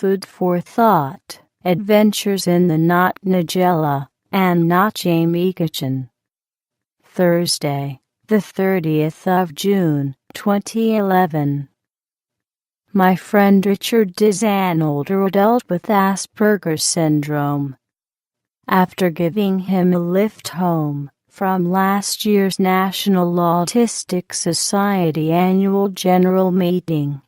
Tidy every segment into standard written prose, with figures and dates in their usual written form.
Food for Thought, Adventures in the Not Nigella and Not Jamie Kitchen. Thursday, the 30th of June, 2011. My friend Richard is an older adult with Asperger's syndrome. After giving him a lift home from last year's National Autistic Society annual general meeting,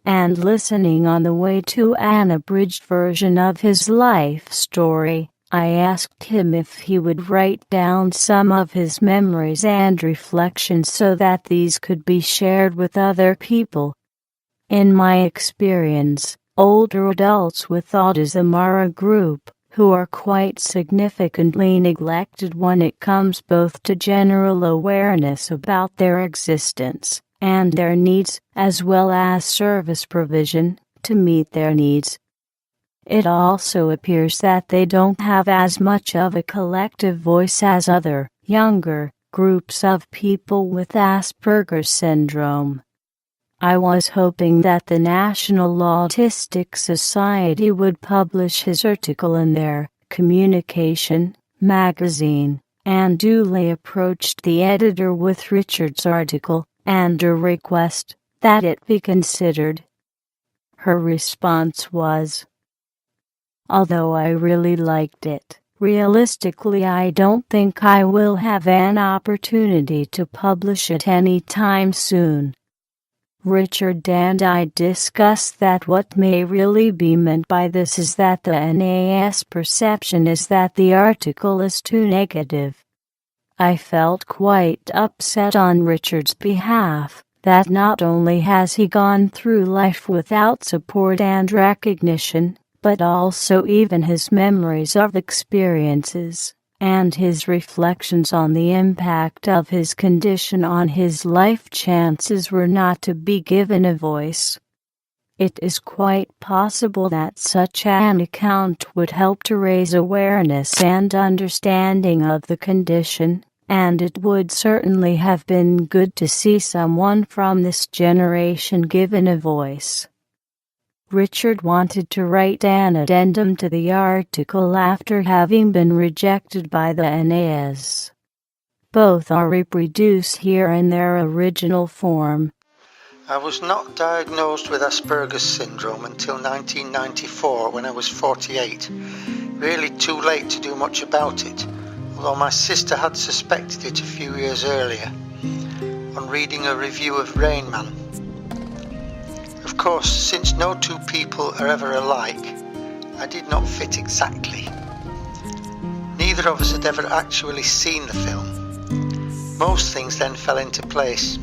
and listening on the way to an abridged version of his life story, I asked him if he would write down some of his memories and reflections so that these could be shared with other people. In my experience, older adults with autism are a group who are quite significantly neglected when it comes both to general awareness about their existence and their needs, as well as service provision to meet their needs. It also appears that they don't have as much of a collective voice as other, younger, groups of people with Asperger's syndrome. I was hoping that the National Autistic Society would publish his article in their Communication magazine, and duly approached the editor with Richard's article and a request that it be considered. Her response was, "Although I really liked it, realistically I don't think I will have an opportunity to publish it anytime soon." Richard and I discussed that what may really be meant by this is that the NAS perception is that the article is too negative. I felt quite upset on Richard's behalf, that not only has he gone through life without support and recognition, but also even his memories of experiences and his reflections on the impact of his condition on his life chances were not to be given a voice. It is quite possible that such an account would help to raise awareness and understanding of the condition, and it would certainly have been good to see someone from this generation given a voice. Richard wanted to write an addendum to the article after having been rejected by the NAS. Both are reproduced here in their original form. I was not diagnosed with Asperger's syndrome until 1994 when I was 48. Really too late to do much about it, although my sister had suspected it a few years earlier, on reading a review of Rain Man. Of course, since no two people are ever alike, I did not fit exactly. Neither of us had ever actually seen the film. Most things then fell into place.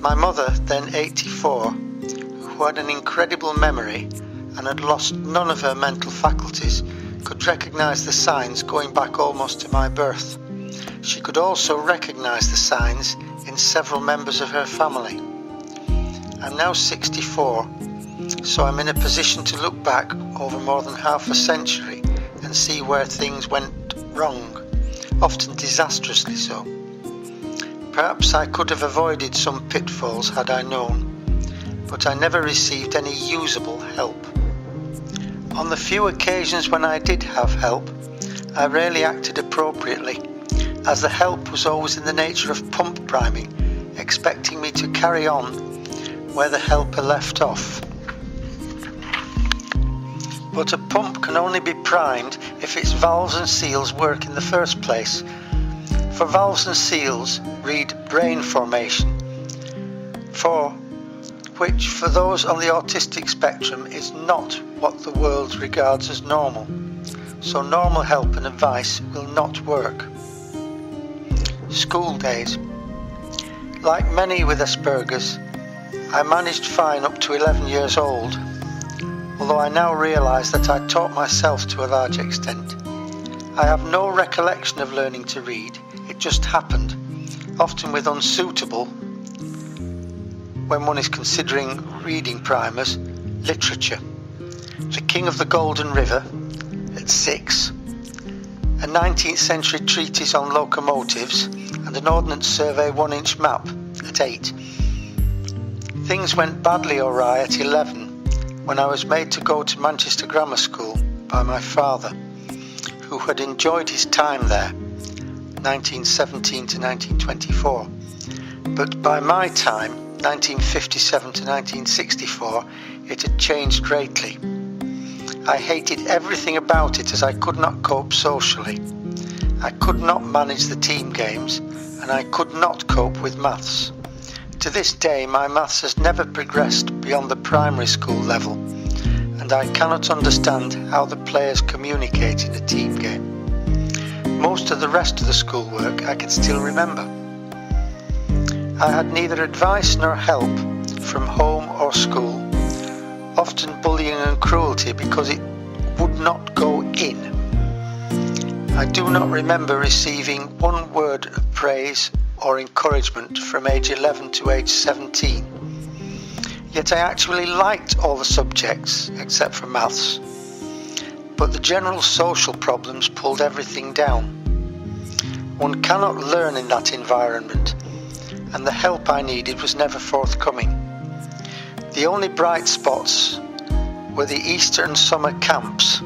My mother, then 84, who had an incredible memory and had lost none of her mental faculties, could recognise the signs going back almost to my birth. She could also recognise the signs in several members of her family. I'm now 64, so I'm in a position to look back over more than half a century and see where things went wrong, often disastrously so. Perhaps I could have avoided some pitfalls had I known, but I never received any usable help. On the few occasions when I did have help, I rarely acted appropriately, as the help was always in the nature of pump priming, expecting me to carry on where the helper left off. But a pump can only be primed if its valves and seals work in the first place. For valves and seals, read brain formation, which for those on the autistic spectrum is not what the world regards as normal, so normal help and advice will not work. School days. Like many with Asperger's, I managed fine up to 11 years old, although I now realise that I taught myself to a large extent. I have no recollection of learning to read, it just happened, often with unsuitable, when one is considering reading primers, literature. The King of the Golden River at 6, a 19th century treatise on locomotives and an Ordnance Survey 1-inch map at 8. Things went badly awry at 11 when I was made to go to Manchester Grammar School by my father, who had enjoyed his time there, 1917 to 1924. But by my time, 1957 to 1964, it had changed greatly. I hated everything about it as I could not cope socially. I could not manage the team games, and I could not cope with maths. To this day, my maths has never progressed beyond the primary school level, and I cannot understand how the players communicate in a team game. Most of the rest of the schoolwork I can still remember. I had neither advice nor help from home or school, often bullying and cruelty because it would not go in. I do not remember receiving one word of praise or encouragement from age 11 to age 17. Yet I actually liked all the subjects except for maths. But the general social problems pulled everything down. One cannot learn in that environment, and the help I needed was never forthcoming. The only bright spots were the Easter and summer camps,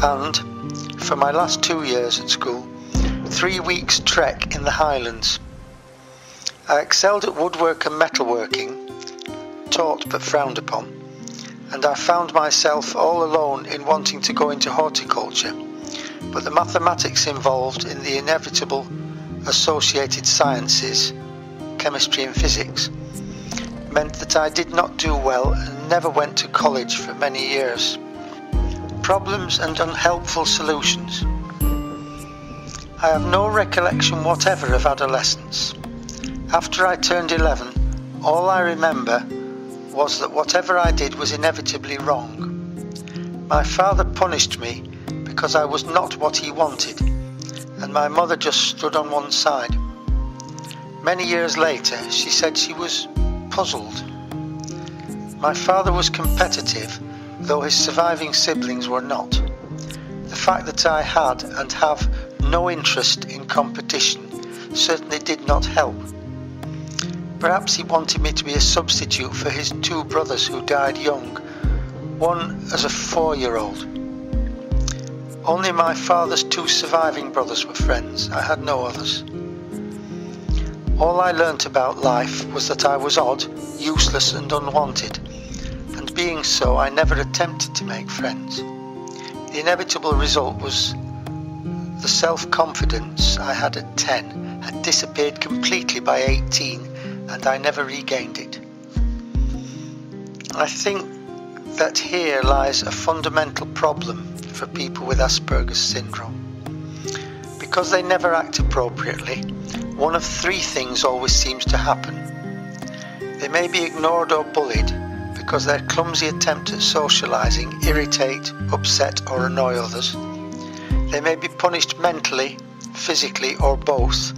and, for my last 2 years at school, 3 weeks trek in the Highlands. I excelled at woodwork and metalworking, taught but frowned upon, and I found myself all alone in wanting to go into horticulture, but the mathematics involved in the inevitable associated sciences, chemistry and physics, meant that I did not do well and never went to college for many years. Problems and unhelpful solutions. I have no recollection whatever of adolescence. After I turned 11, all I remember was that whatever I did was inevitably wrong. My father punished me because I was not what he wanted, and my mother just stood on one side. Many years later, she said she was puzzled. My father was competitive, though his surviving siblings were not. The fact that I had and have no interest in competition certainly did not help. Perhaps he wanted me to be a substitute for his 2 brothers who died young, one as a 4-year-old. Only my father's 2 surviving brothers were friends. I had no others. All I learnt about life was that I was odd, useless and unwanted, and being so I never attempted to make friends. The inevitable result was the self-confidence I had at 10 had disappeared completely by 18, and I never regained it. I think that here lies a fundamental problem for people with Asperger's syndrome. Because they never act appropriately, one of 3 things always seems to happen. They may be ignored or bullied because their clumsy attempt at socializing irritate, upset or annoy others. They may be punished mentally, physically or both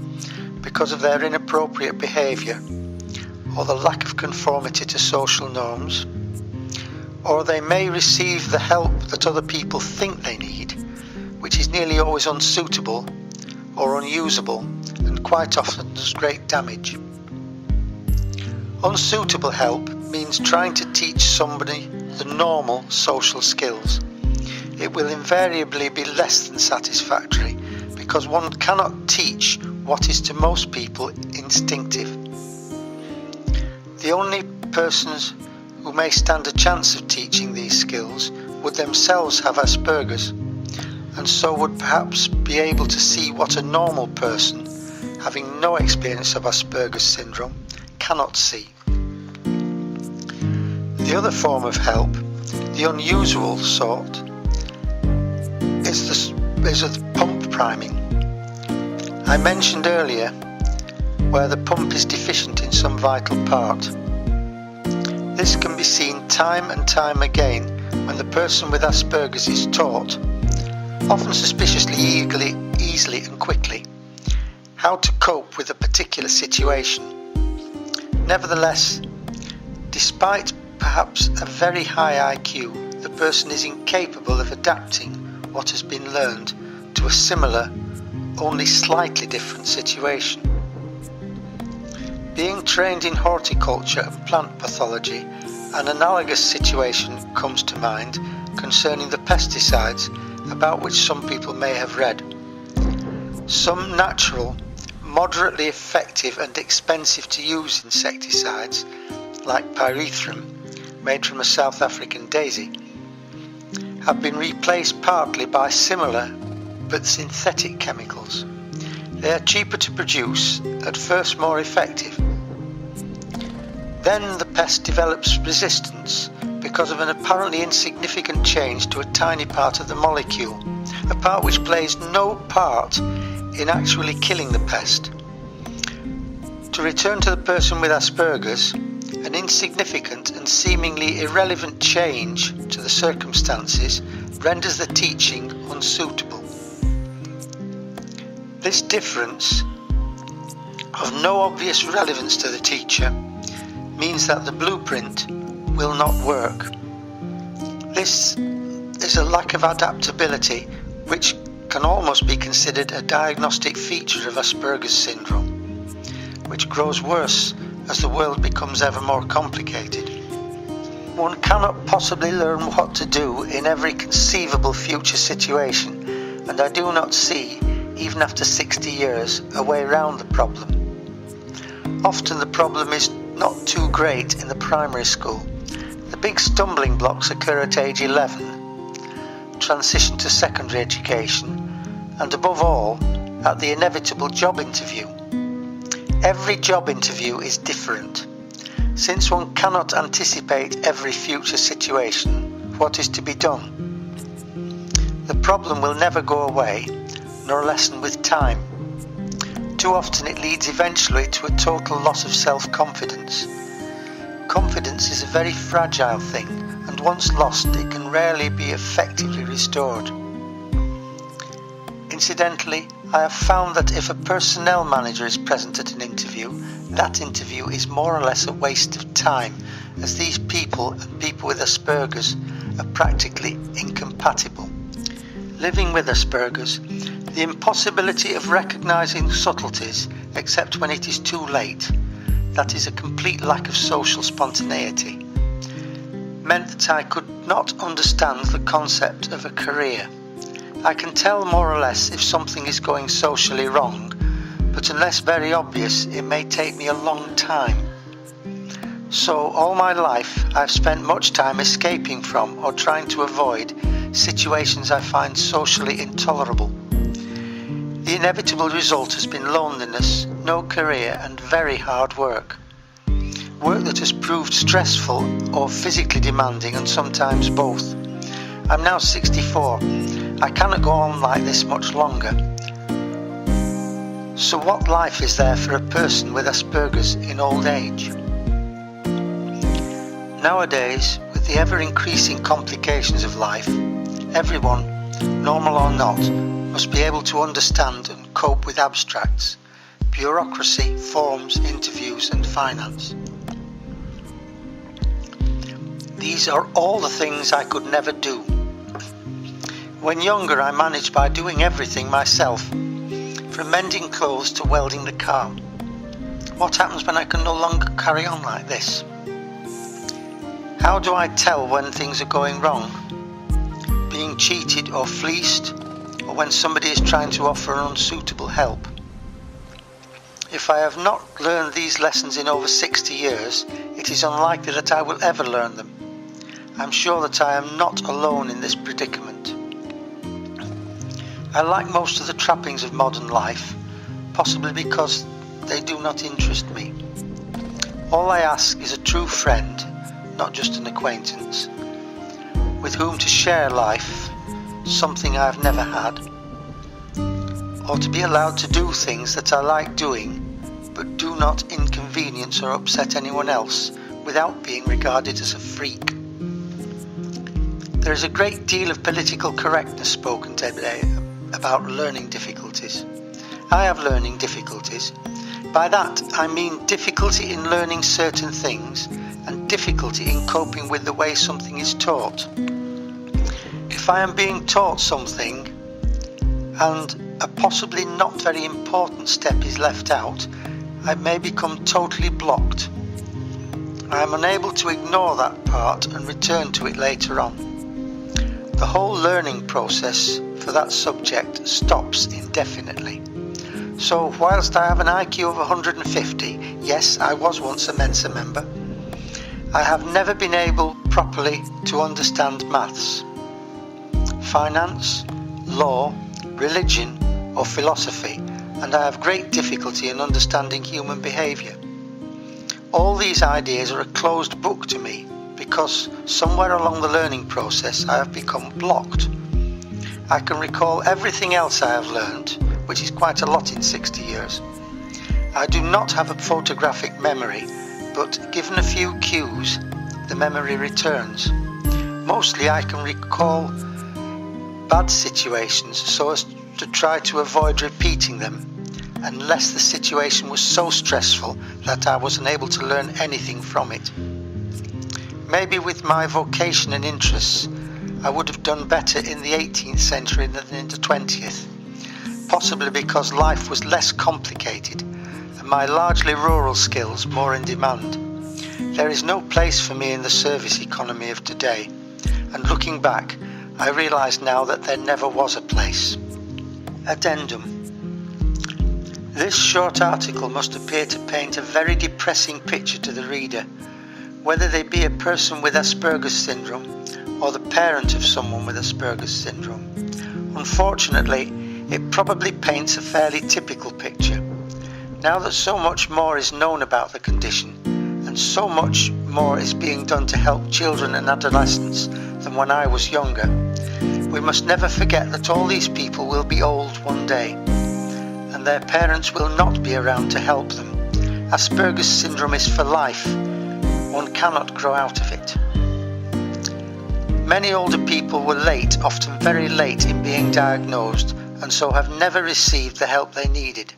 because of their inappropriate behavior or the lack of conformity to social norms. Or they may receive the help that other people think they need, which is nearly always unsuitable or unusable and quite often does great damage. Unsuitable help means trying to teach somebody the normal social skills. It will invariably be less than satisfactory because one cannot teach what is to most people instinctive. The only persons who may stand a chance of teaching these skills would themselves have Asperger's, and so would perhaps be able to see what a normal person, having no experience of Asperger's syndrome, cannot see. The other form of help, the unusual sort, is the pump priming. I mentioned earlier where the pump is deficient in some vital part. This can be seen time and time again when the person with Asperger's is taught, often suspiciously easily and quickly, how to cope with a particular situation. Nevertheless, despite perhaps a very high IQ, the person is incapable of adapting what has been learned to a similar, only slightly different situation. Being trained in horticulture and plant pathology An analogous situation comes to mind concerning the pesticides, about which some people may have read. Some natural, moderately effective and expensive to use insecticides, like pyrethrum, made from a South African daisy, have been replaced partly by similar but synthetic chemicals. They are cheaper to produce, at first more effective. Then the pest develops resistance because of an apparently insignificant change to a tiny part of the molecule, a part which plays no part in actually killing the pest. To return to the person with Asperger's, an insignificant and seemingly irrelevant change to the circumstances renders the teaching unsuitable. This difference, of no obvious relevance to the teacher, means that the blueprint will not work. This is a lack of adaptability which can almost be considered a diagnostic feature of Asperger's syndrome, which grows worse as the world becomes ever more complicated. One cannot possibly learn what to do in every conceivable future situation, and I do not see, even after 60 years, a way around the problem. Often the problem is not too great in the primary school. The big stumbling blocks occur at age 11, transition to secondary education, and above all, at the inevitable job interview. Every job interview is different. Since one cannot anticipate every future situation, what is to be done? The problem will never go away, nor lessen with time. Too often it leads eventually to a total loss of self-confidence. Confidence is a very fragile thing, and once lost it can rarely be effectively restored. Incidentally, I have found that if a personnel manager is present at an interview, that interview is more or less a waste of time, as these people and people with Asperger's are practically incompatible. Living with Asperger's, the impossibility of recognizing subtleties except when it is too late, that is a complete lack of social spontaneity, meant that I could not understand the concept of a career. I can tell more or less if something is going socially wrong, but unless very obvious, it may take me a long time. So all my life I've spent much time escaping from or trying to avoid situations I find socially intolerable. The inevitable result has been loneliness, no career, and very hard work. Work that has proved stressful or physically demanding, and sometimes both. I'm now 64. I cannot go on like this much longer. So what life is there for a person with Asperger's in old age? Nowadays, with the ever-increasing complications of life, everyone, normal or not, must be able to understand and cope with abstracts, bureaucracy, forms, interviews and finance. These are all the things I could never do. When younger, I managed by doing everything myself, from mending clothes to welding the car. What happens when I can no longer carry on like this? How do I tell when things are going wrong? Being cheated or fleeced, or when somebody is trying to offer an unsuitable help? If I have not learned these lessons in over 60 years, it is unlikely that I will ever learn them. I'm sure that I am not alone in this predicament. I like most of the trappings of modern life, possibly because they do not interest me. All I ask is a true friend, not just an acquaintance, with whom to share life, something I have never had, or to be allowed to do things that I like doing, but do not inconvenience or upset anyone else without being regarded as a freak. There is a great deal of political correctness spoken today about learning difficulties. I have learning difficulties. By that I mean difficulty in learning certain things and difficulty in coping with the way something is taught. If I am being taught something and a possibly not very important step is left out, I may become totally blocked. I am unable to ignore that part and return to it later on. The whole learning process for that subject stops indefinitely. So whilst I have an IQ of 150, yes, I was once a Mensa member, I have never been able properly to understand maths, finance, law, religion or philosophy, and I have great difficulty in understanding human behaviour. All these ideas are a closed book to me because somewhere along the learning process I have become blocked. I can recall everything else I have learned, which is quite a lot in 60 years. I do not have a photographic memory, but given a few cues, the memory returns. Mostly I can recall bad situations so as to try to avoid repeating them, unless the situation was so stressful that I was unable to learn anything from it. Maybe with my vocation and interests, I would have done better in the 18th century than in the 20th, possibly because life was less complicated and my largely rural skills more in demand. There is no place for me in the service economy of today, and looking back, I realise now that there never was a place. Addendum. This short article must appear to paint a very depressing picture to the reader, whether they be a person with Asperger's syndrome or the parent of someone with Asperger's syndrome. Unfortunately, it probably paints a fairly typical picture. Now that so much more is known about the condition, and so much more is being done to help children and adolescents than when I was younger, we must never forget that all these people will be old one day, and their parents will not be around to help them. Asperger's syndrome is for life. One cannot grow out of it. Many older people were late, often very late, in being diagnosed, and so have never received the help they needed.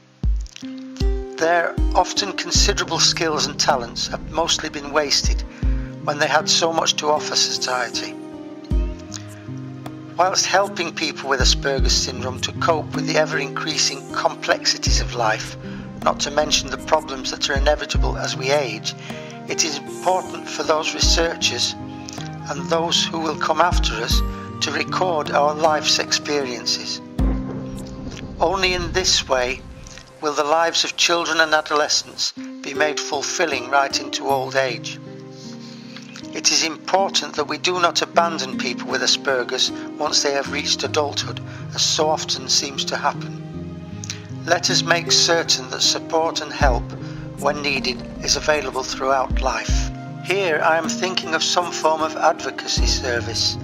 Their often considerable skills and talents have mostly been wasted when they had so much to offer society. Whilst helping people with Asperger's syndrome to cope with the ever-increasing complexities of life, not to mention the problems that are inevitable as we age, it is important for those researchers and those who will come after us to record our life's experiences. Only in this way will the lives of children and adolescents be made fulfilling right into old age. It is important that we do not abandon people with Asperger's once they have reached adulthood, as so often seems to happen. Let us make certain that support and help, when needed, is available throughout life. Here I am thinking of some form of advocacy service,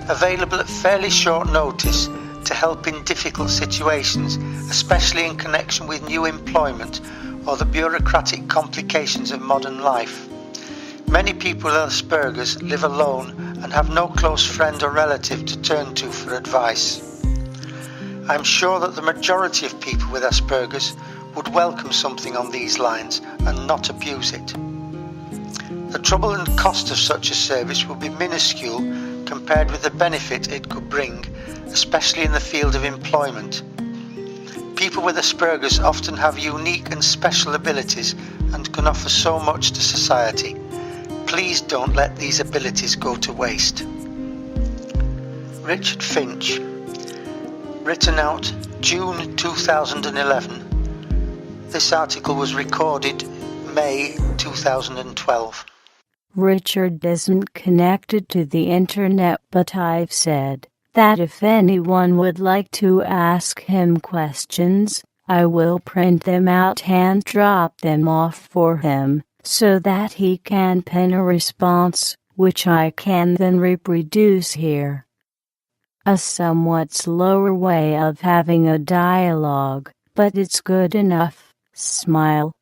available at fairly short notice to help in difficult situations, especially in connection with new employment or the bureaucratic complications of modern life. Many people with Asperger's live alone and have no close friend or relative to turn to for advice. I am sure that the majority of people with Asperger's would welcome something on these lines and not abuse it. The trouble and cost of such a service will be minuscule compared with the benefit it could bring, especially in the field of employment. People with Asperger's often have unique and special abilities and can offer so much to society. Please don't let these abilities go to waste. Richard Finch. Written out June 2011. This article was recorded May 2012. Richard isn't connected to the internet, but I've said that if anyone would like to ask him questions, I will print them out and drop them off for him, so that he can pen a response, which I can then reproduce here. A somewhat slower way of having a dialogue, but it's good enough. Smile.